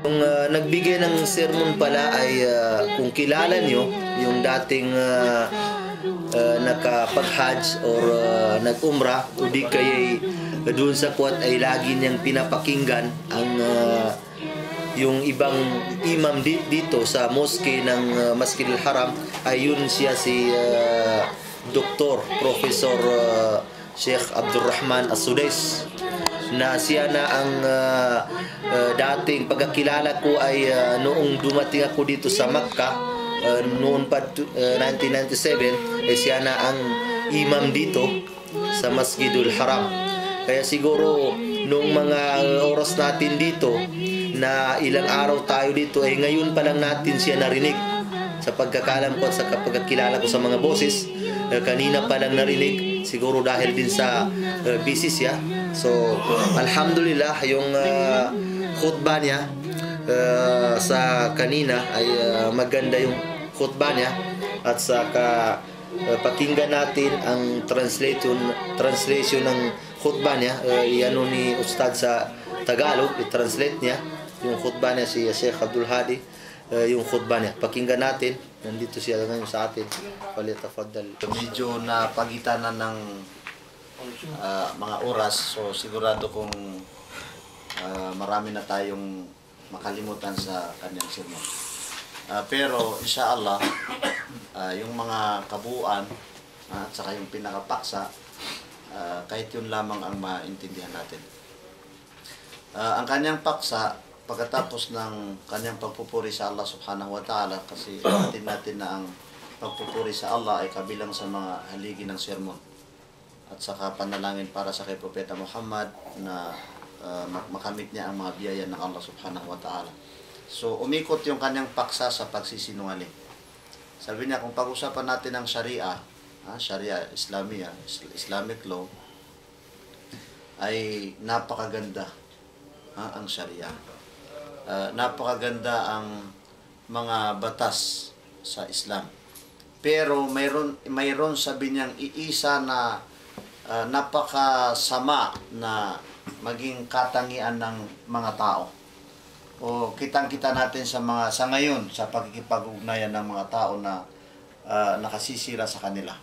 Yung nagbigay ng sermon pala ay kung kilala nyo yung dating nakapag-hajj or nag-umrah o di kaya doon sa kuwat ay lagi niyang pinapakinggan ang yung ibang imam dito sa mosque ng Masjidil Haram ay yun siya si Dr. Professor Sheikh Abdurrahman As-Sudais, na siya na ang dating pagkakilala ko ay noong dumating ako dito sa Makkah noon pa 1997 ay siya na ang imam dito sa Masjidul Haram. Kaya siguro noong mga oras natin dito na ilang araw tayo dito ay ngayon pa lang natin siya narinig sa pagkakalam ko at sa pagkakilala ko sa mga boses. Kanina pa lang narinig, siguro dahil din sa busy siya. So alhamdulillah yung khutbah niya sa kanina ay maganda yung khutbah niya, at saka pakinggan natin ang translation ng khutbah niya. Iano ni Ustad sa Tagalog, i-translate niya yung khutbah niya, si Sheikh Abdul Hadi, yung khutbah niya. Pakinggan natin. Nandito siya ngayon sa atin. Palitafaddal. Medyo napagitan na ng mga oras, so sigurado kung marami na tayong makalimutan sa kanyang sermon. Pero inshallah, yung mga kabuuan at saka yung pinakapaksa, kahit yun lamang ang maintindihan natin. Ang kanyang paksa, pagkatapos ng kanyang pagpupuri sa Allah subhanahu wa ta'ala, kasi natin na ang pagpupuri sa Allah ay kabilang sa mga haligi ng sermon, at saka panalangin para sa kay Propeta Muhammad na makamit niya ang mga biyaya ng Allah subhanahu wa ta'ala. So umikot yung kanyang paksa sa pagsisinungaling. Sabi niya, kung pag-usapan natin ang Sharia, Sharia Islamic law, ay napakaganda ang Sharia. Napakaganda ang mga batas sa Islam. Pero mayroon sabi niyang iisa na napakasama na maging katangian ng mga tao. O kitang-kita natin sa ngayon sa pagkikipag-ugnayan ng mga tao na nakasisira sa kanila.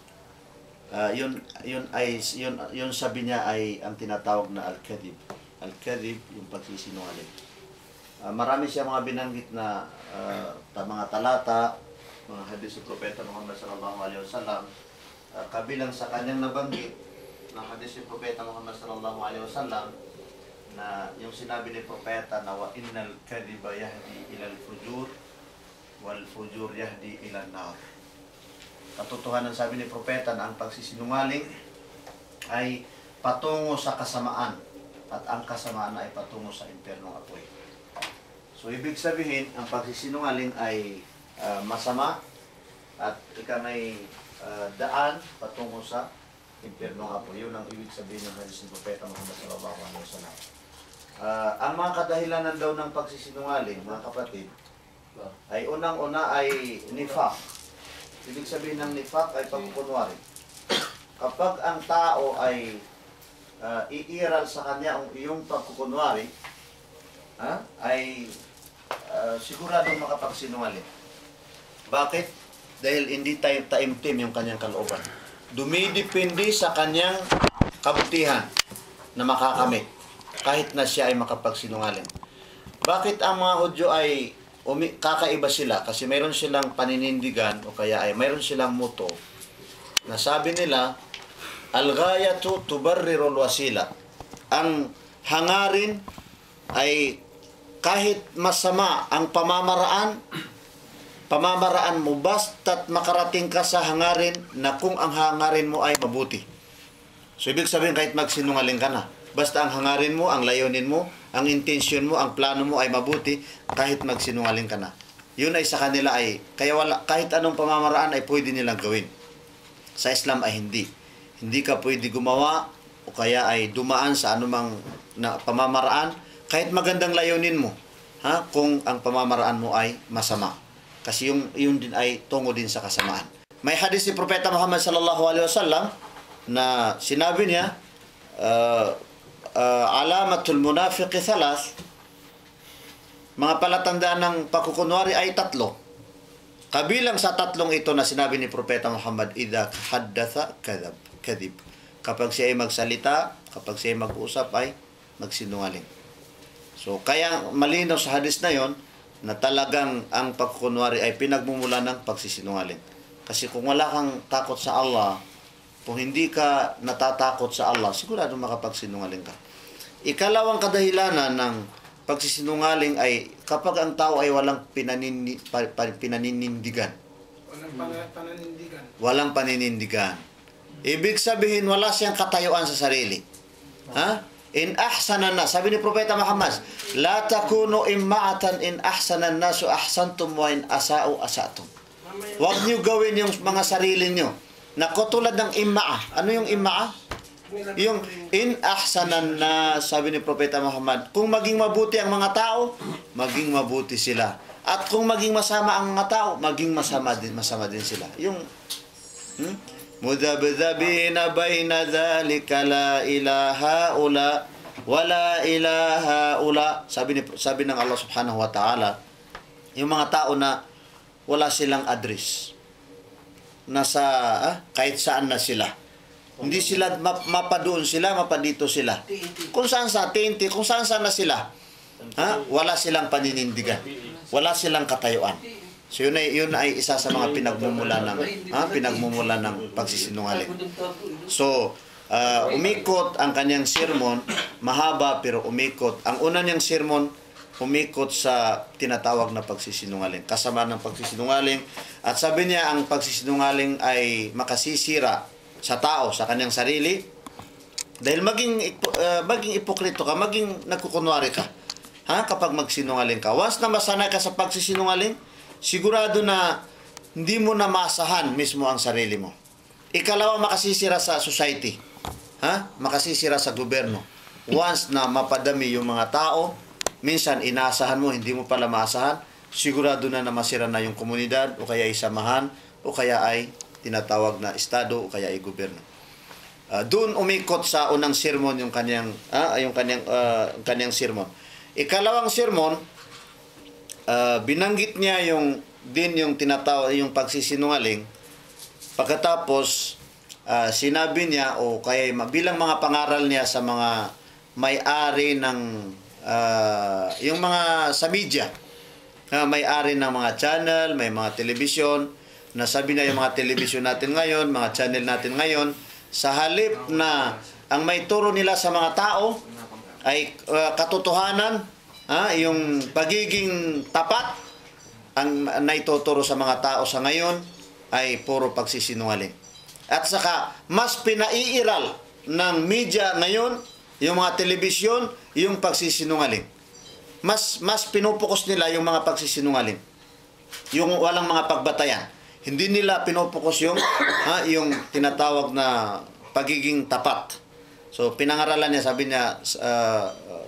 Yun sabi niya ay ang tinatawag na al-kadhib. Al-kadhib, yung pagsisinungaling. Marami siya mga binanggit na mga talata, mga hadis ng Propeta Muhammad sallallahu alaihi wasallam. Kabilang sa kanyang nabanggit na hadis ng Propeta Muhammad sallallahu alaihi wasallam na yung sinabi ni Propeta na wa innal kadhiba yahdi ila al-fujur wal fujur yahdi ila an-nar. Katotohanan, sabi ni Propeta, na ang pagsisinungaling ay patungo sa kasamaan, at ang kasamaan ay patungo sa impyernong apoy. So ibig sabihin, ang pagsisinungaling ay masama at may daan patungo sa impyernong apoy. Yun ang ibig sabihin ng hadis ng Propeta Muhammad sallallahu alaihi wasallam. Ang mga kadahilanan daw ng pagsisinungaling, mga kapatid, ay unang-una ay nifaq. Ibig sabihin ng nifaq ay pagkukunwari. Kapag ang tao ay iiral sa kanya ang iyong pagkukunwari, ay siguradong makapagsinungaling. Bakit? Dahil hindi taimtim yung kanyang kalooban. Dumidepende sa kanyang kabutihan na makakamit, kahit na siya ay makapagsinungaling. Bakit ang mga Hudyo ay kakaiba sila? Kasi mayroon silang paninindigan o kaya ay mayroon silang muto na sabi nila, al-ghayatu tubarrirul wasila. Ang hangarin ay kahit masama ang pamamaraan mo, basta't makarating ka sa hangarin na kung ang hangarin mo ay mabuti. So ibig sabihin, kahit magsinungaling ka na, basta ang hangarin mo, ang layunin mo, ang intensyon mo, ang plano mo ay mabuti, kahit magsinungaling ka na. Yun ay sa kanila ay, kahit anong pamamaraan ay pwede nilang gawin. Sa Islam ay hindi. Hindi ka pwede gumawa o kaya ay dumaan sa anumang pamamaraan, kahit magandang layunin mo, kung ang pamamaraan mo ay masama. Kasi yung din ay tungo din sa kasamaan. May hadis ni Propeta Muhammad sallallahu alaihi wasallam na sinabi niya, alamatul munafiqi thalath, mga palatandaan ng pagkukunwari ay tatlo. Kabilang sa tatlong ito na sinabi ni Propeta Muhammad, idha haddatha kadhib. Kapag siya ay magsalita, kapag siya ay mag-usap ay magsinungaling. So, kaya malinaw sa hadis na yon na talagang ang pagkukunwari ay pinagmumula ng pagsisinungaling. Kasi kung wala kang takot sa Allah, kung hindi ka natatakot sa Allah, sigurado makapagsinungaling ka. Ikalawang kadahilanan ng pagsisinungaling ay kapag ang tao ay walang pinaninindigan. Walang paninindigan. Ibig sabihin, wala siyang katayuan sa sarili. Ha? In ahsanan nas, sabi ni Propeta Muhammad, la takunu imma'atan in ahsanan nasu ahsantum wa in asa'u asatum. Huwag niyo gawin yung mga sarili niyo na katulad ng imma'a. Ano yung imma'a? Yung in ahsanan nas, sabi ni Propeta Muhammad, kung maging mabuti ang mga tao, maging mabuti sila. At kung maging masama ang mga tao, maging masama din sila. Yung mudabdhabina baina dhalika la ilaha ula wala ilaha ula, sabi ng Allah subhanahu wa ta'ala, yung mga tao na wala silang address, nasa kahit saan na sila, hindi sila mapadoon sila, mapadito sila, kung saan sa tinti, kung saan na sila, wala silang paninindigan, wala silang katayuan. So yun ay isa sa mga pinagmumula ng pagsisinungaling. So umikot ang kanyang sermon, mahaba pero umikot. Ang una niyang sermon umikot sa tinatawag na pagsisinungaling, kasama ng pagsisinungaling. At sabi niya ang pagsisinungaling ay makasisira sa tao, sa kanyang sarili. Dahil maging ipokrito ka, maging nagkukunwari ka. Kapag magsinungaling ka. Once na masanay ka sa pagsisinungaling, sigurado na hindi mo na maasahan mismo ang sarili mo. Ikalawa, makasisira sa society. Makasisira sa gobyerno. Once na mapadami yung mga tao, minsan inaasahan mo, hindi mo pala maasahan, sigurado na masira na yung komunidad, o kaya ay samahan, o kaya ay tinatawag na estado, o kaya ay gobyerno. Doon umikot sa unang sermon yung kanyang sermon. Ikalawang sermon, binanggit niya yung tinatawag yung pagsisinungaling. Pagkatapos sinabi niya o kaya bilang mga pangaral niya sa mga may-ari ng yung mga sa media, may-ari ng mga channel, may mga telebisyon, na sabi niya yung mga telebisyon natin ngayon, mga channel natin ngayon, sa halip na ang may turo nila sa mga tao ay katotohanan, yung pagiging tapat, ang naituturo sa mga tao sa ngayon ay puro pagsisinungaling. At saka mas pinaiiral ng media ngayon, yung mga telebisyon, yung pagsisinungaling. Mas pinupukos nila yung mga pagsisinungaling, yung walang mga pagbatayan. Hindi nila pinupukos yung tinatawag na pagiging tapat. So pinangaralan niya, sabi niya,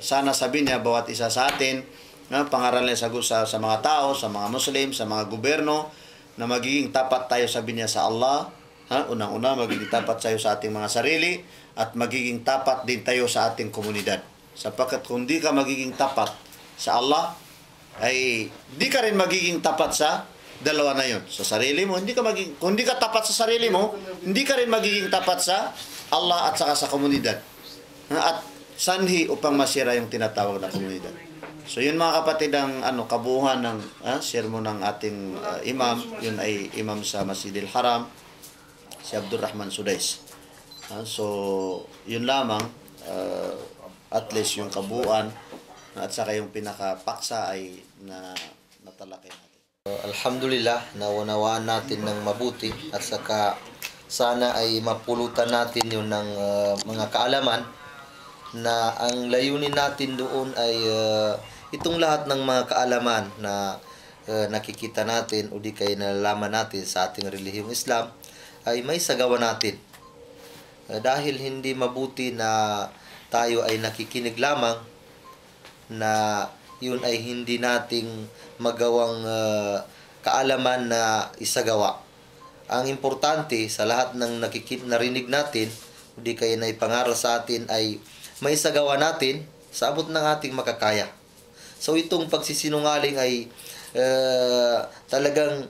sana sabi niya bawat isa sa atin, pangaralan niya sa mga tao, sa mga Muslim, sa mga gobyerno, na magiging tapat tayo, sabi niya, sa Allah. Unang-una, magiging tapat tayo sa ating mga sarili, at magiging tapat din tayo sa ating komunidad. Sapagkat kung di ka magiging tapat sa Allah, ay di ka rin magiging tapat sa dalawa na yun. Sa sarili mo, kung di ka tapat sa sarili mo, hindi ka rin magiging tapat sa Allah at saka sa komunidad. At sanhi upang masira yung tinatawag na komunidad. So yun mga kapatid, ang kabuuan ng sermon ng ating imam. Yun ay imam sa Masjidil Haram, si Abdurrahman Sudais. So yun lamang, at least yung kabuuan at saka yung pinakapaksa ay natalakay natin. Alhamdulillah, naunawaan natin ng mabuti at saka sana ay mapulutan natin yun ng mga kaalaman na ang layunin natin doon ay itong lahat ng mga kaalaman na nakikita natin o di kaya nalalaman natin sa ating relihiyong Islam ay may sagawa natin. Dahil hindi mabuti na tayo ay nakikinig lamang, na yun ay hindi nating magawang kaalaman na isagawa. Ang importante sa lahat ng narinig natin, hindi kayo na ipangaral sa atin, ay may isagawa natin sa abot ng ating makakaya. So itong pagsisinungaling ay talagang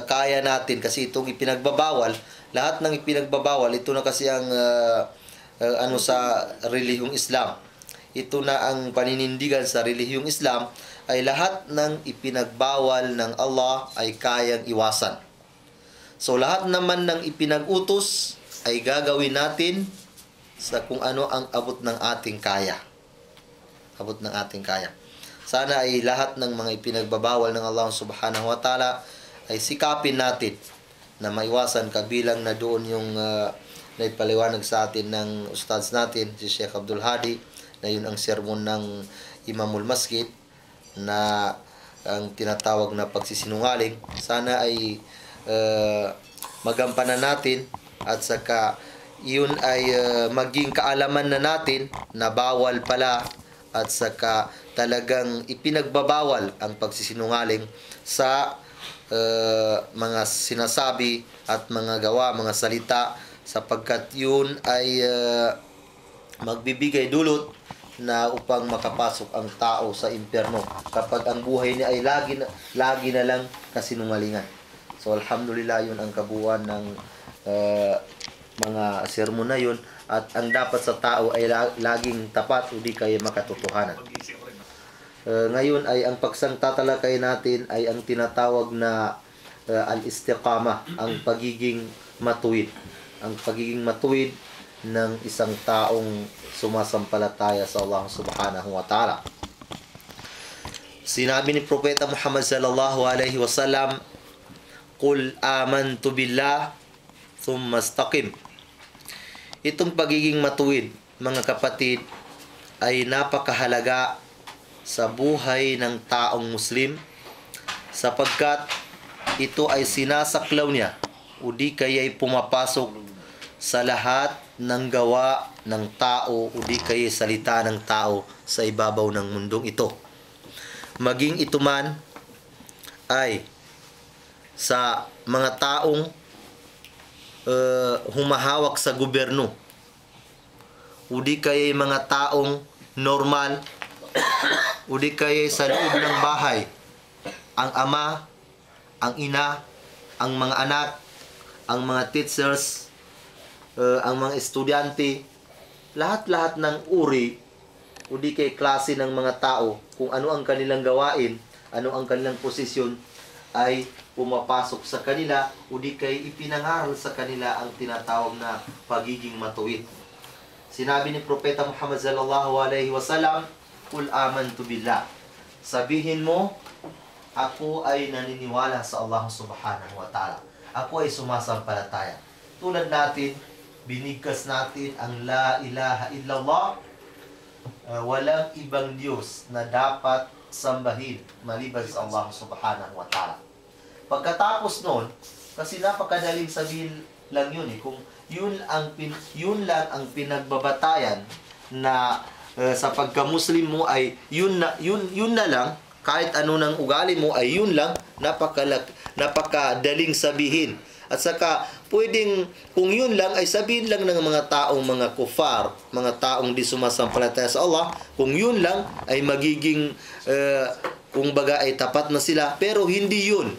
kaya natin kasi itong ipinagbabawal, lahat ng ipinagbabawal, ito na kasi ang sa relihiyong Islam. Ito na ang paninindigan sa relihiyong Islam, ay lahat ng ipinagbawal ng Allah ay kayang iwasan. So lahat naman ng ipinag-utos ay gagawin natin sa kung ano ang abot ng ating kaya. Abot ng ating kaya. Sana ay lahat ng mga ipinagbabawal ng Allah subhanahu wa ta'ala ay sikapin natin na maiwasan, kabilang na doon yung naipaliwanag sa atin ng ustads natin, si Sheikh Abdul Hadi, na yun ang sermon ng Imamul Masjid, na ang tinatawag na pagsisinungaling. Sana ay magampanan natin at saka yun ay maging kaalaman na natin na bawal pala at saka talagang ipinagbabawal ang pagsisinungaling sa mga sinasabi at mga gawa, mga salita, sapagkat yun ay magbibigay dulot na upang makapasok ang tao sa impyerno kapag ang buhay niya ay lagi na lang kasinungalingan. So alhamdulillah, yun ang kabuuan ng mga sermon na yun, at ang dapat sa tao ay laging tapat o di kaya makatotohanan. Ngayon ay ang tatalakay natin ay ang tinatawag na al-istiqamah, ang pagiging matuwid. Ang pagiging matuwid ng isang taong sumasampalataya sa Allah subhanahu wa ta'ala. Sinabi ni Propeta Muhammad sallallahu alaihi wasallam, "Qul amantu billah thumma istaqim." Itong pagiging matuwid, mga kapatid, ay napakahalaga sa buhay ng taong Muslim, sapagkat ito ay sinasaklaw niya o di kaya'y pumapasok sa lahat ng gawa ng tao o di kaya'y salita ng tao sa ibabaw ng mundong ito. Maging ito man ay sa mga taong humahawak sa gobyerno o di kaya'y mga taong normal o di kaya'y sa loob ng bahay, ang ama, ang ina, ang mga anak, ang mga teachers, ang mga estudyante, lahat-lahat ng uri o di kay klase ng mga tao, kung ano ang kanilang gawain, ano ang kanilang posisyon, ay pumapasok sa kanila o di kay ipinangaral sa kanila ang tinatawag na pagiging matuwid. Sinabi ni Propeta Muhammad sallallahu alaihi wasallam, "Qul amantu billah." Sabihin mo, ako ay naniniwala sa Allah subhanahu wa ta'ala. Ako ay sumasampalataya. Tulad natin, binigkas natin ang la ilaha illallah. Walang ibang Diyos na dapat sambahin maliban sa Allah subhanahu wa ta'ala. Pagkatapos nun, kasi napakadaling sabihin lang yun kung yun lang ang pinagbabatayan na sa pagka-Muslim mo ay yun na lang, kahit ano ng ugali mo ay yun lang, napakadaling sabihin. At saka pwedeng kung yun lang ay sabihin lang ng mga taong mga kufar, mga taong di sumasampalataya sa Allah, kung yun lang ay magiging kung baga ay tapat na sila, pero hindi yun.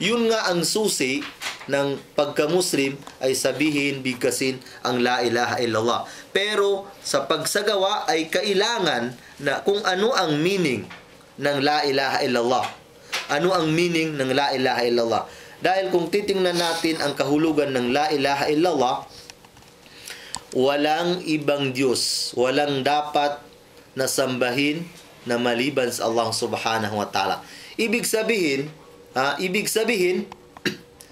Yun nga ang susi ng pagka-Muslim ay sabihin, bigkasin ang la ilaha illallah. Pero sa pagsagawa ay kailangan na kung ano ang meaning ng la ilaha illallah. Ano ang meaning ng la ilaha illallah? Dahil kung titingnan natin ang kahulugan ng la ilaha illallah, walang ibang Diyos, walang dapat na sambahin na maliban sa Allah subhanahu wa ta'ala. Ibig sabihin,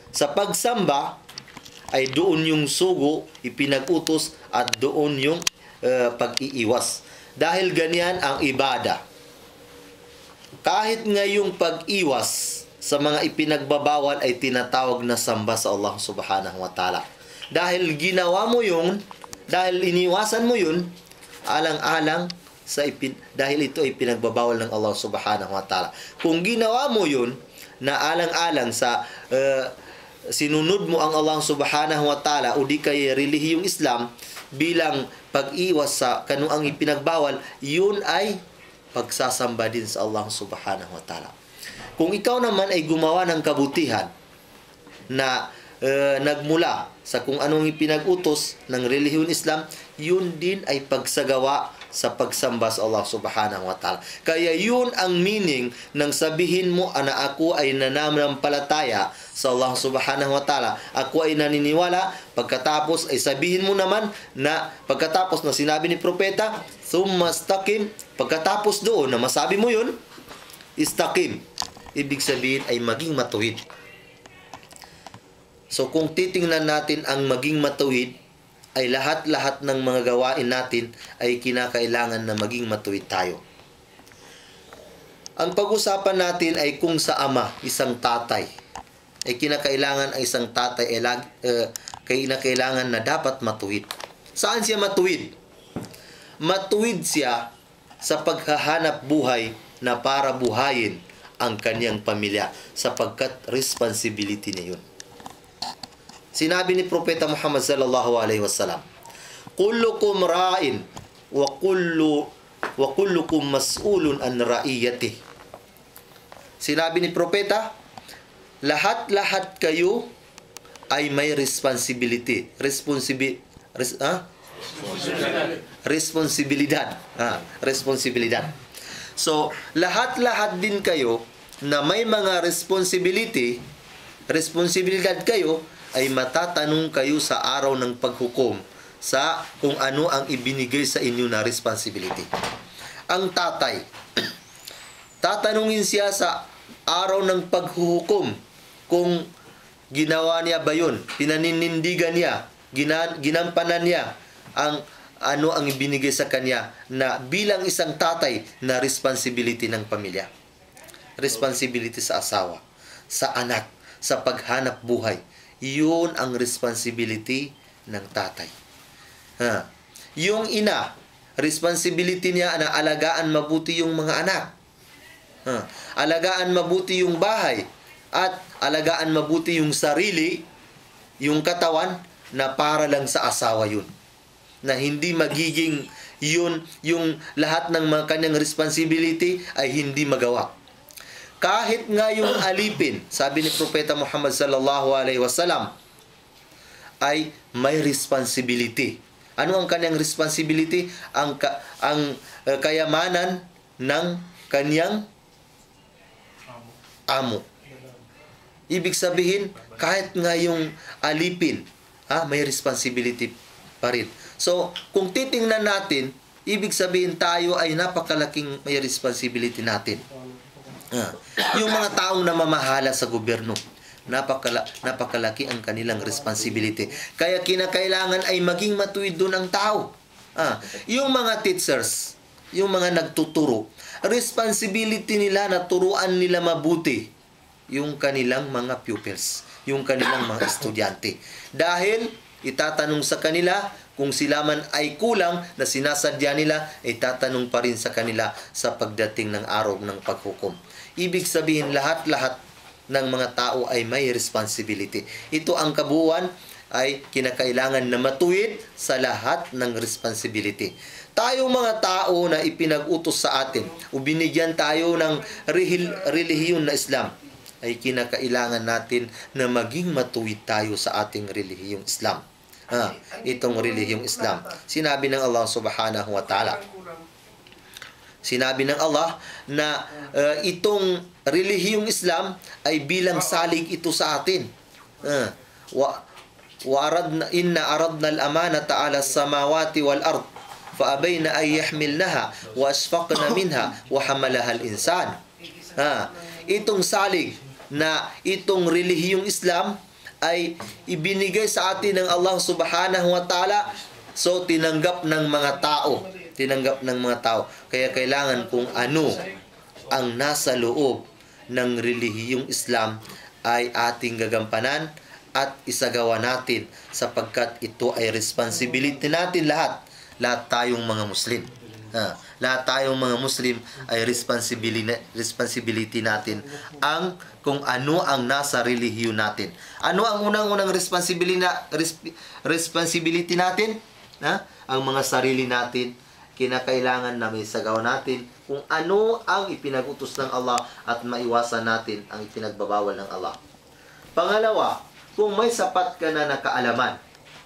sa pagsamba ay doon yung sugo ipinag-utos at doon yung pag-iiwas. Dahil ganyan ang ibada. Kahit ngayong pag-iwas sa mga ipinagbabawal ay tinatawag na samba sa Allah subhanahu wa ta'ala. Dahil ginawa mo yun, dahil iniwasan mo yun, alang-alang dahil ito ay pinagbabawal ng Allah subhanahu wa ta'ala. Kung ginawa mo yun, na alang-alang sa sinunod mo ang Allah subhanahu wa ta'ala o di kay relihiyong Islam bilang pag-iwas sa kanuang ipinagbawal, yun ay pagsasamba din sa Allah subhanahu wa ta'ala. Kung ikaw naman ay gumawa ng kabutihan na nagmula sa kung anong ipinag-utos ng relihiyong Islam, yun din ay pagsagawa sa pagsamba sa Allah subhanahu wa ta'ala. Kaya yun ang meaning ng sabihin mo na ako ay nananampalataya sa Allah subhanahu wa ta'ala. Ako ay naniniwala. Pagkatapos ay sabihin mo naman na pagkatapos na sinabi ni propeta, thumma istaqim. Pagkatapos doon na masabi mo yun, istaqim. Ibig sabihin ay maging matuwid. So kung titingnan natin ang maging matuwid, ay lahat-lahat ng mga gawain natin ay kinakailangan na maging matuwid tayo. Ang pag-usapan natin ay kung sa ama, isang tatay, ay kinakailangan ay isang tatay ay kinakailangan na dapat matuwid. Saan siya matuwid? Matuwid siya sa paghahanap buhay na para buhayin ang kanyang pamilya sapagkat responsibility niya yun. Sinabi ni Propeta Muhammad sallallahu alaihi wasallam, kullukum ra'in wa kullukum mas'ulun an ra'iyatih. Sinabi ni Propeta, lahat-lahat kayo ay may responsibility. Responsibilidad. So, lahat-lahat din kayo na may mga responsibilidad kayo, ay matatanong kayo sa araw ng paghukom sa kung ano ang ibinigay sa inyo na responsibility. Ang tatay, tatanungin siya sa araw ng paghuhukom kung ginawa niya ba yun, pinaninindigan niya, ginampanan niya ang ano ang ibinigay sa kanya na bilang isang tatay na responsibility ng pamilya. Responsibility sa asawa, sa anak, sa paghanap buhay. Yun ang responsibility ng tatay. Yung ina, responsibility niya na alagaan mabuti yung mga anak. Alagaan mabuti yung bahay. At alagaan mabuti yung sarili, yung katawan, na para lang sa asawa yun. Na hindi magiging yun, yung lahat ng mga kanyang responsibility ay hindi magawa. Kahit nga yung alipin, sabi ni Propeta Muhammad sallallahu alaihi wasallam, ay may responsibility. Ano ang kanyang responsibility? Ang kayamanan ng kanyang amo. Ibig sabihin, kahit nga yung alipin, may responsibility pa rin. So, kung titingnan natin, ibig sabihin tayo ay napakalaking may responsibility natin. Yung mga taong namamahala sa gobyerno, napakalaki ang kanilang responsibility. Kaya kinakailangan ay maging matuwid doon ang tao. Yung mga teachers, yung mga nagtuturo, responsibility nila na turuan nila mabuti yung kanilang mga pupils, yung kanilang mga estudyante. Dahil itatanong sa kanila kung sila man ay kulang na sinasadya nila, ay tatanong pa rin sa kanila sa pagdating ng araw ng paghukom. Ibig sabihin, lahat-lahat ng mga tao ay may responsibility. Ito ang kabuuan ay kinakailangan na matuwid sa lahat ng responsibility. Tayong mga tao na ipinag-utos sa atin o binigyan tayo ng relihiyon na Islam, ay kinakailangan natin na maging matuwid tayo sa ating relihiyong Islam. Itong relihiyong Islam. Sinabi ng Allah subhanahu wa ta'ala. Sinabi ng Allah na itong relihiyong Islam ay bilang salig ito sa atin. Inna aradna al-amanata ala samawati wal ard fa abayna ay yahmilnaha wa asfaqna minha wa hamalaha al-insan. Itong salig na itong relihiyong Islam ay ibinigay sa atin ng Allah subhanahu wa ta'ala. So tinanggap ng mga tao. Kaya kailangan kung ano ang nasa loob ng relihiyong Islam ay ating gagampanan at isagawa natin sapagkat ito ay responsibility natin lahat. Lahat tayong mga Muslim. Lahat tayong mga Muslim ay responsibility natin ang kung ano ang nasa relihiyon natin. Ano ang unang-unang responsibility natin? Ang mga sarili natin kinakailangan na may sagawa natin kung ano ang ipinag-utos ng Allah at maiwasan natin ang ipinagbabawal ng Allah. Pangalawa, kung may sapat ka na kaalaman,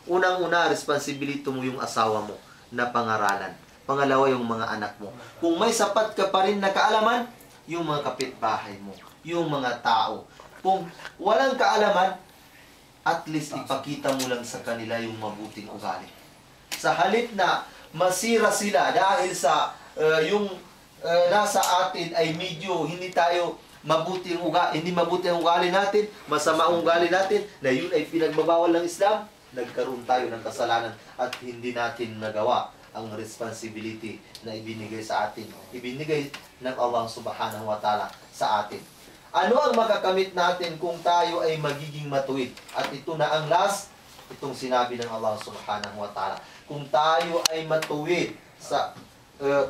unang-una, responsibility mo yung asawa mo na pangaralan. Pangalawa, yung mga anak mo. Kung may sapat ka pa rin na kaalaman, yung mga kapitbahay mo, yung mga tao. Kung walang kaalaman, at least ipakita mo lang sa kanila yung mabuting ugali. Sa halip na masira sila dahil sa nasa atin ay medyo hindi tayo hindi mabuti ang ugali natin, masama ang ugali natin, na yun ay pinagbabawal ng Islam, nagkaroon tayo ng kasalanan at hindi natin nagawa ang responsibility na ibinigay sa atin. Ibinigay ng Allah subhanahu wa ta'ala sa atin. Ano ang makakamit natin kung tayo ay magiging matuwid? At ito na ang last, itong sinabi ng Allah subhanahu wa ta'ala. Kung tayo ay matuwid sa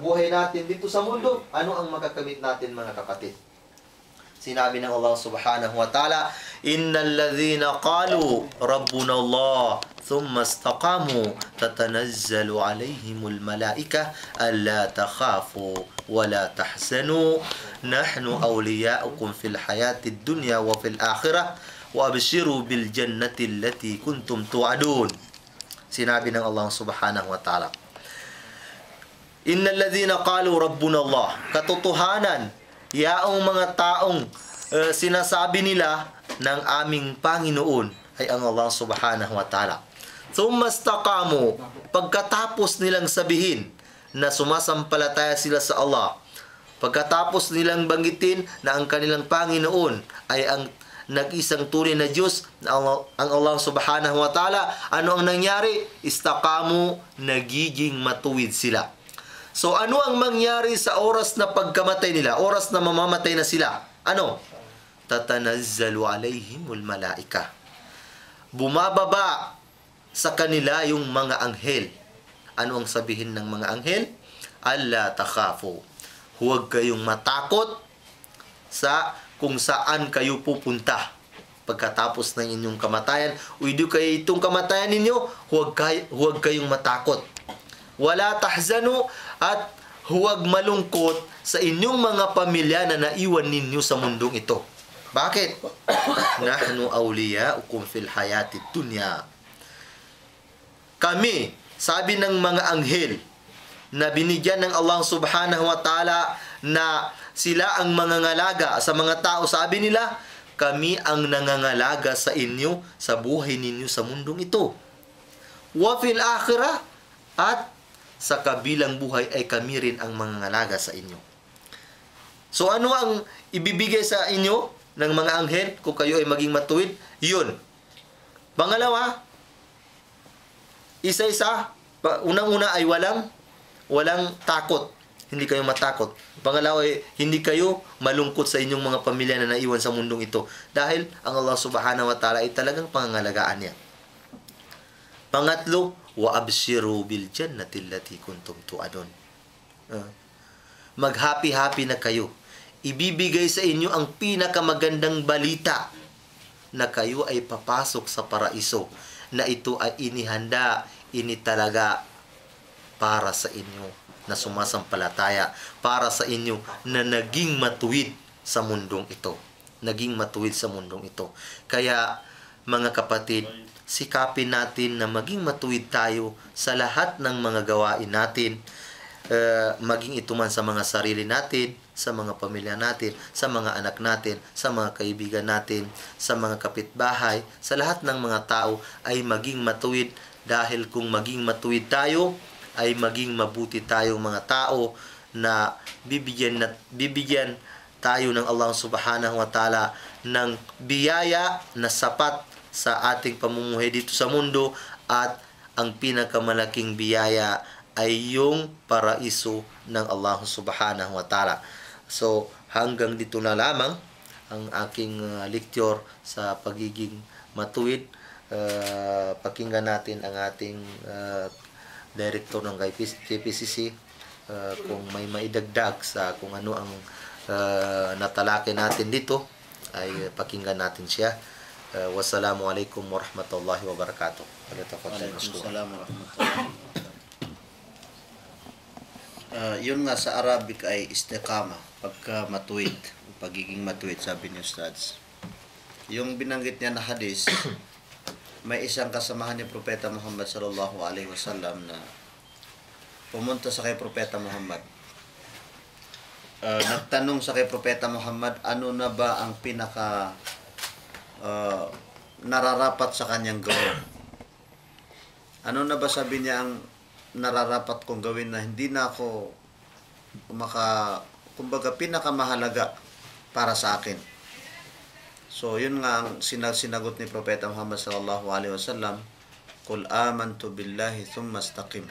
buhay natin dito sa mundo, ano ang makakamit natin, mga kapatid? Sinabi ng Allah subhanahu wa ta'ala, Innal ladhina qalu Rabbuna Allah thumma istaqamu tatanazzalu alayhimul malaika alla takhafu wa la tahzanu nahnu awliya'ukum fil hayatid dunya wa fil akhirah wa abshiru bil jannati allati kuntum tu'adun. Sinabi ng Allah subhanahu wa ta'ala, Innal ladhina qalu Rabbuna Allah, katotohanan yaong mga taong sinasabi nila ng aming Panginoon ay ang Allah subhanahu wa ta'ala. Thumma istaqamu, pagkatapos nilang sabihin na sumasampalataya sila sa Allah, pagkatapos nilang banggitin na ang kanilang Panginoon ay ang nag-isang tunay na Diyos, ang Allah subhanahu wa ta'ala, ano ang nangyari? Istaqamu, nagiging matuwid sila. So, ano ang mangyari sa oras na pagkamatay nila? Oras na mamamatay na sila? Ano? Tatanazzalu alayhimul malaika. Bumababa sa kanila yung mga anghel. Ano ang sabihin ng mga anghel? Alla takhafu. Huwag kayong matakot sa kung saan kayo pupunta. Pagkatapos ng inyong kamatayan, uido kayo itong kamatayan ninyo, huwag kayong matakot. Wala tahzanu, at huwag malungkot sa inyong mga pamilya na naiwan ninyo sa mundong ito. Bakit? Nahnu awliya'ukum fil hayatid dunya. Kami, sabi ng mga anghel, na binigyan ng Allah subhanahu wa ta'ala na sila ang mangangalaga sa mga tao, sabi nila, kami ang nangangalaga sa inyo sa buhay ninyo sa mundong ito. Wa fil akhirah, at sa kabilang buhay ay kami rin ang mangangalaga sa inyo. So ano ang ibibigay sa inyo ng mga anghel kung kayo ay maging matuwid? Yun. Pangalawa, isa-isa, unang-una ay walang takot. Hindi kayo matakot. Pangalawa ay hindi kayo malungkot sa inyong mga pamilya na naiwan sa mundong ito. Dahil ang Allah subhanahu wa ta'ala ay talagang pangangalagaan niya. Pangatlo, wa abshiru bil jannati allati kuntum tu'adun. Mag-happy-happy na kayo. Ibibigay sa inyo ang pinakamagandang balita na kayo ay papasok sa paraiso, na ito ay inihanda, initalaga para sa inyo na sumasampalataya, para sa inyo na naging matuwid sa mundong ito. Naging matuwid sa mundong ito. Kaya, mga kapatid, sikapin natin na maging matuwid tayo sa lahat ng mga gawain natin, maging ito man sa mga sarili natin, sa mga pamilya natin, sa mga anak natin, sa mga kaibigan natin, sa mga kapitbahay, sa lahat ng mga tao ay maging matuwid, dahil kung maging matuwid tayo, ay maging mabuti tayong mga tao na bibigyan tayo ng Allah subhanahu wa ta'ala ng biyaya na sapat sa ating pamumuhay dito sa mundo, at ang pinakamalaking biyaya ay yung paraiso ng Allah subhanahu wa ta'ala. So, hanggang dito na lamang ang aking lecture sa pagiging matuwid. Pakinggan natin ang ating director ng KPCC kung may maidagdag sa kung ano ang natalakay natin dito, ay pakinggan natin siya. Wassalamualaikum warahmatullahi wabarakatuh. Waalaikumsalam warahmatullahi wabarakatuh. Yun nga sa Arabic ay istiqama, pagka matuwid, pagiging matuwid, sabi ni Ustads. Yung binanggit niya na hadis, may isang kasamahan ni Propeta Muhammad sallallahu alaihi wasallam na pumunta sa kay Propeta Muhammad. Nagtanong sa kay Propeta Muhammad, ano na ba ang pinaka nararapat sa kanyang gawin? Ano na ba, sabi niya, ang nararapat kong gawin na hindi na ako kumbaga pinakamahalaga para sa akin. So yun nga ang sinagot ni Propeta Muhammad sallallahu alaihi wasallam, "Qul amantu billahi thumma istaqim."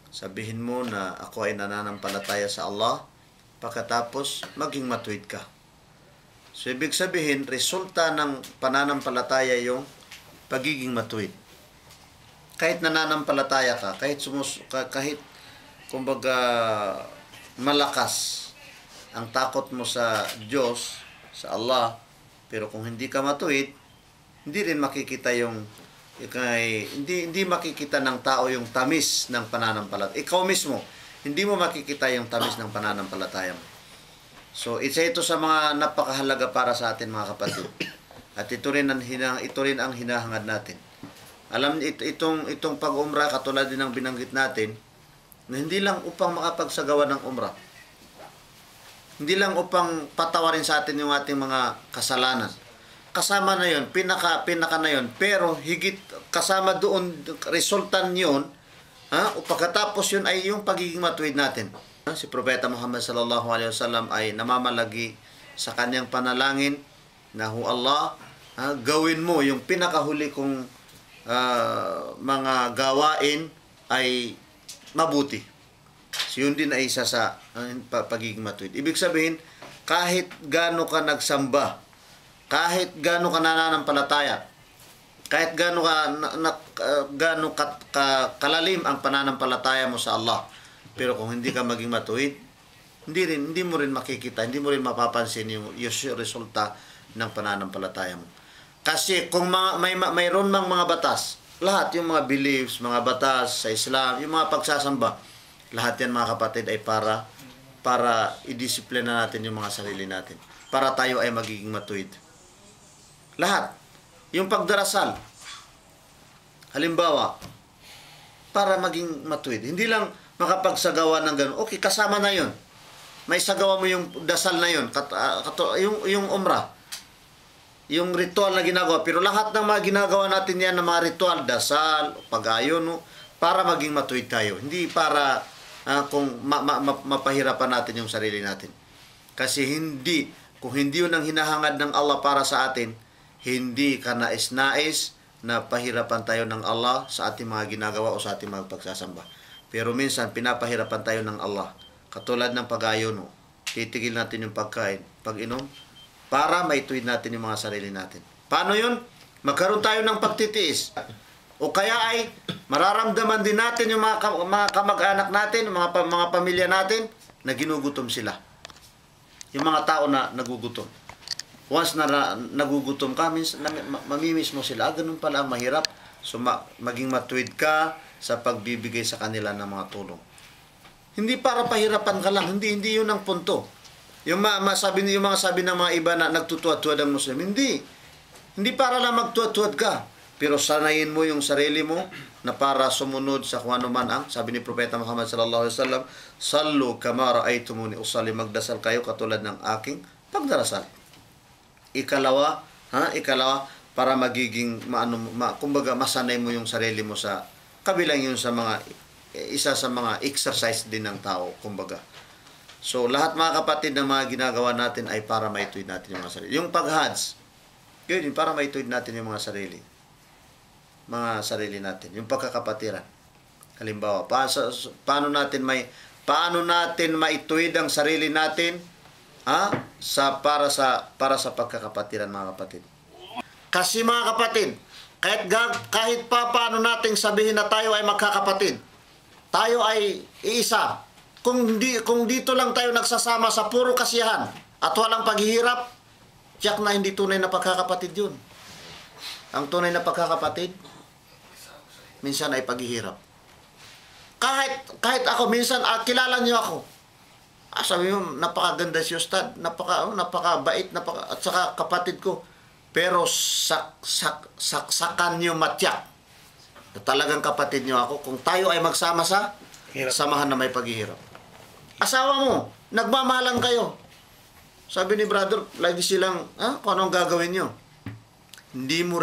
Sabihin mo na ako ay nananampalataya sa Allah, pagkatapos maging matuwid ka. So ibig sabihin, resulta ng pananampalataya yung pagiging matuwid. Kahit nananampalataya ka, kahit kumbaga malakas ang takot mo sa Diyos, sa Allah, pero kung hindi ka matuwid, hindi rin makikita hindi makikita ng tao yung tamis ng pananampalataya. Ikaw mismo, hindi mo makikita yung tamis ng pananampalataya mo. So, ito sa mga napakahalaga para sa atin, mga kapatid. At ito rin ang hinahangad natin. Alam itong pag-umrah, katulad din ng binanggit natin, na hindi lang upang makapagsagawa ng umrah. Hindi lang upang patawarin sa atin yung ating mga kasalanan. Kasama na yun, pinaka na yun. Pero higit kasama doon, resultan yun, pagkatapos yun ay yung pagiging matuwid natin. Si Propeta Muhammad sallallahu alaihi wasallam ay namamalagi sa kanyang panalangin na, "Hu Allah, gawin mo yung pinakahuli kong mga gawain ay mabuti." So yun din ay isa sa pagiging matuwid. Ibig sabihin, kahit gaano ka nagsamba, kahit gaano ka nananampalataya, kahit gaano kalalim ang pananampalataya mo sa Allah, pero kung hindi ka maging matuwid, hindi mo rin makikita, hindi mo rin mapapansin yung resulta ng pananampalataya mo. Kasi kung mayroon mang mga batas, lahat yung mga beliefs, mga batas sa Islam, yung mga pagsasamba, lahat yan, mga kapatid, ay para i-disiplina natin yung mga sarili natin. Para tayo ay magiging matuwid. Lahat. Yung pagdarasal, halimbawa, para maging matuwid. Hindi lang makapagsagawa ng gano'n. Okay, kasama na yun. May sagawa mo yung dasal na yun. Yung umrah. Yung ritual na ginagawa. Pero lahat ng mga ginagawa natin yan na mga ritual, dasal, pag-ayon, para maging matuwid tayo. Hindi para kung mapahirapan natin yung sarili natin. Kasi kung hindi yun ang hinahangad ng Allah para sa atin, hindi ka nais-nais na pahirapan tayo ng Allah sa ating mga ginagawa o sa ating mga pagsasamba. Pero minsan, pinapahirapan tayo ng Allah. Katulad ng pag-ayon, titigil natin yung pagkain, pag-inom, para maituwid natin yung mga sarili natin. Paano yun? Magkaroon tayo ng pagtitiis. O kaya ay mararamdaman din natin yung mga kamag-anak natin, mga pamilya natin, na ginugutom sila. Yung mga tao na nagugutom. Once na nagugutom ka, mamimiss mo sila. Ganun pala ang mahirap. So maging matuwid ka sa pagbibigay sa kanila ng mga tulong. Hindi para pahirapan ka lang. Hindi yun ang punto. Yung mga sabi ng mga iba na nagtutuwad-tuwad ang Muslim. Hindi para lang magtuwad-tuwad ka. Pero sanayin mo yung sarili mo na para sumunod sa kung ano man ang sabi ni Propeta Muhammad sallallahu alaihi wasallam, "Sallu kama ra'aytumuni usalli." Magdasal kayo katulad ng aking pagdarasal. Ikalawa, para magiging kumbaga masanay mo yung sarili mo sa kabilang yun sa isa sa mga exercise din ng tao, kumbaga. So lahat, mga kapatid, ng mga ginagawa natin ay para maituwid natin yung mga sarili. Yung pag-hajj, yun para maituwid natin yung mga sarili natin, yung pagkakapatiran. Halimbawa, paano natin maituwid ang sarili natin para sa pagkakapatiran, mga kapatid. Kasi, mga kapatid, kahit pa paano nating sabihin na tayo ay magkakapatid, tayo ay iisa. Kung dito lang tayo nagsasama sa puro kasiyahan at walang paghihirap, tiyak na hindi tunay na pagkakapatid yun. Ang tunay na pagkakapatid, minsan ay paghihirap. kahit ako, minsan, kilala niyo ako. Sabi mo, napakaganda si Ustad, napakabait, at saka kapatid ko. Pero saksakan niyo matyak. Talagang kapatid niyo ako. Kung tayo ay magsama sa samahan na may paghihirap. Asawa mo, nagmamahalan kayo. Sabi ni brother, lagi silang, kung anong gagawin niyo? Hindi mo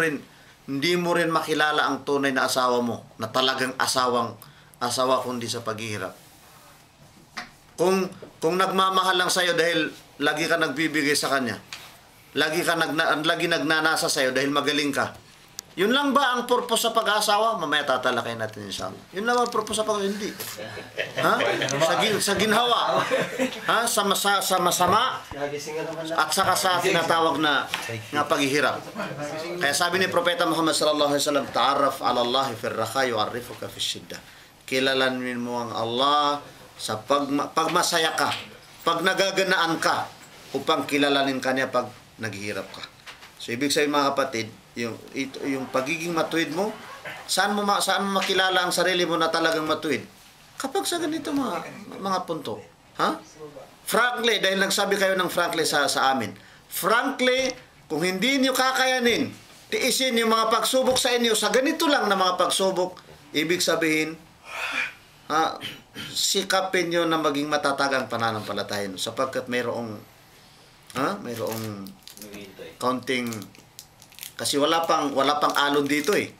rin makilala ang tunay na asawa mo, na talagang asawa kundi sa paghihirap. Kung nagmamahal lang sa'yo dahil lagi ka nagbibigay sa kanya, lagi nagnanasa sa'yo dahil magaling ka, yun lang ba ang purpose sa pag-aasawa? Mamaya tatalakay natin inshallah. Yun lang ang purpose sa pag-aasawa? Hindi. Sa ginhawa. Sa masama. At saka sa tinatawag na paghihirap. Kaya sabi ni Propeta Muhammad sallallahu alaihi wasallam, ta'arraf ala Allah fi ar-rakha yu'arrifuka fi ash-shiddah. Kilalanin mo ang Allah sa pagmasaya ka, pag nagaganaan ka, upang kilalanin ka niya pag naghihirap ka. So ibig sabihin mga kapatid, yung pagiging matuwid mo, saan mo makilala ang sarili mo na talagang matuwid? Kapag sa ganito mga punto. Frankly, dahil nagsabi kayo ng frankly sa amin. Frankly, kung hindi niyo kakayanin, tiisin yung mga pagsubok sa inyo, sa ganito lang na mga pagsubok, ibig sabihin, sikapin nyo na maging matatag ang pananampalataya nyo, sapagkat mayroong counting, kasi wala pang alon dito eh.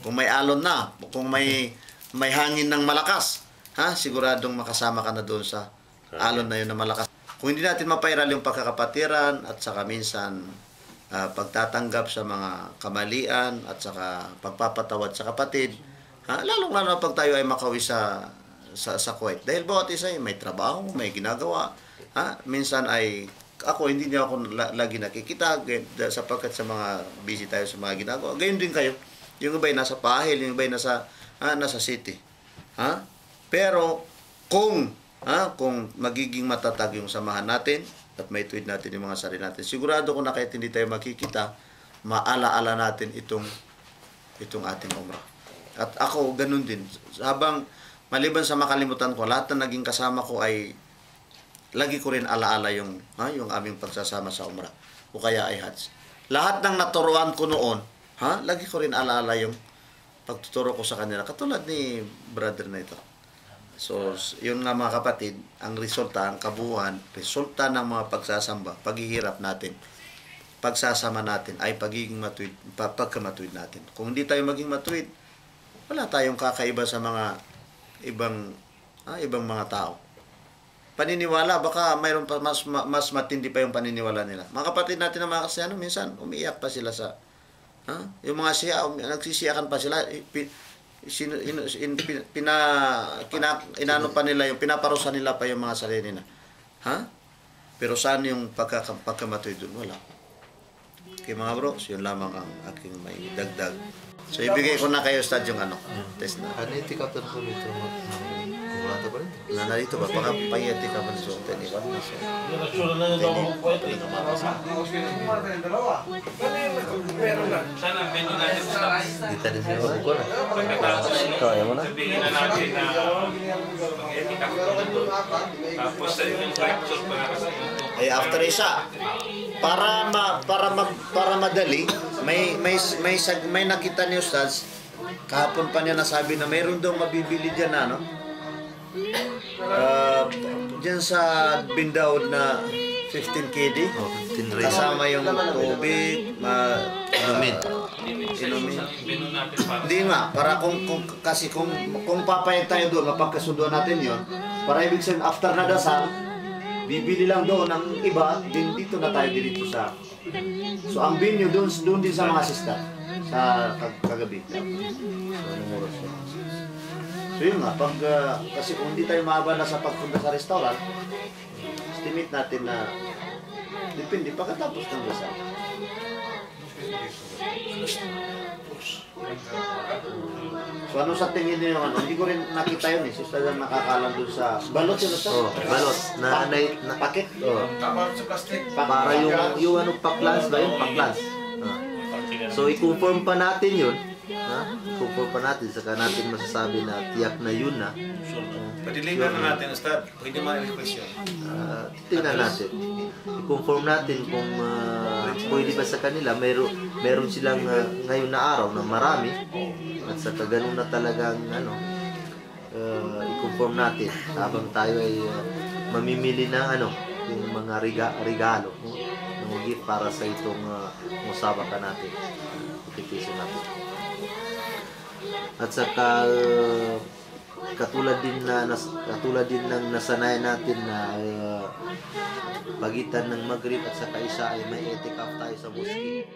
Kung may alon na, kung may hangin ng malakas, siguradong makasama ka na doon sa alon na yun na malakas. Kung hindi natin mapairal yung pagkakapatiran at saka minsan pagtatanggap sa mga kamalian at saka pagpapatawad sa kapatid, lalong-lalo pag tayo ay makauwi sa Kuwait. Dahil bawat isa ay may trabaho, may ginagawa. Minsan ay hindi niyo ako lagi nakikita sapagkat sa mga busy tayo sa mga ginagawa. Gayon din kayo. Yung iba ay nasa pahil, yung iba ay nasa city. Pero kung magiging matatag yung samahan natin at may tuwid natin yung mga sarili natin, sigurado ko na kahit hindi tayo makikita, maala-ala natin itong ating umrah. At ako, ganun din. Habang maliban sa makalimutan ko, lahat na naging kasama ko ay lagi ko rin alaala yung aming pagsasama sa umrah o kaya ay hajj. Lahat ng naturuan ko noon, lagi ko rin alaala yung pagtuturo ko sa kanila. Katulad ni brother na ito. So, yun nga mga kapatid, ang resulta, ang kabuuan, resulta ng mga pagsasamba, paghihirap natin, pagsasama natin ay pagiging matuwid, pagkamatuwid natin. Kung hindi tayo maging matuwid, wala tayong kakaiba sa mga ibang mga tao. Paniniwala, baka mayroon pa mas matindi pa yung paniniwala nila. Mga kapatid natin na mga Kristiyano, minsan umiiyak pa sila sa yung mga siya, nagsisiyakan pa sila, inano pa nila yung pinaparusa nila pa yung mga sarili na. Pero saan yung pagkamatuwid doon? Wala. Okay mga bro, yun lamang ang aking may dagdag. So ibigay ko na kayo Ustad yung test na. Ano yung tikap na ito? Kumulata pa rin? Narito ba? Pagkapayati ka pa na sa teni ba? Dito din siya ko na. Ito, ayaw mo na? Ay after isa, para madali, may nakita ni Ustads, kahapon pa niya nasabi na mayroon daw mabibili diyan na diyan sa Bindaud na 15 KD, kasama yung tubig, inumin. Hindi nga, para kung papayag tayo doon, mapagkasunduan natin yon, para ibig sabihin after na dasal, bibili lang doon ng iba, din dito na tayo dito sa. So ang venue doon din sa mga sista sa kagabi. So anong oras yun? So yun nga, kasi kung hindi tayo maabala sa pagpunta sa restaurant, estimate natin na depende pagkatapos ng dasal. So ano sa tingin niyo yung hindi ko rin nakita yun eh. Sister lang nakakalam doon sa balot yun sa? Balot. Na pakit? Para yung paklas ba yun? Paklas. So i-confirm pa natin yun. i-confirm pa natin, saka natin masasabi na tiyak na yun na. Padiligan na natin, Ustad. Pwede ma-request yun. Tingnan natin. I-confirm natin kung pwede ba sa kanila. Meron silang ngayon na araw na marami. At saka ganun na talagang i-confirm natin habang tayo ay mamimili ng yung mga regalo ng gift para sa itong musabaka natin, competition natin. At saka katulad din ng nasanayan natin na pagitan ng Maghrib at saka Isha ay may itikaf tayo sa mosque.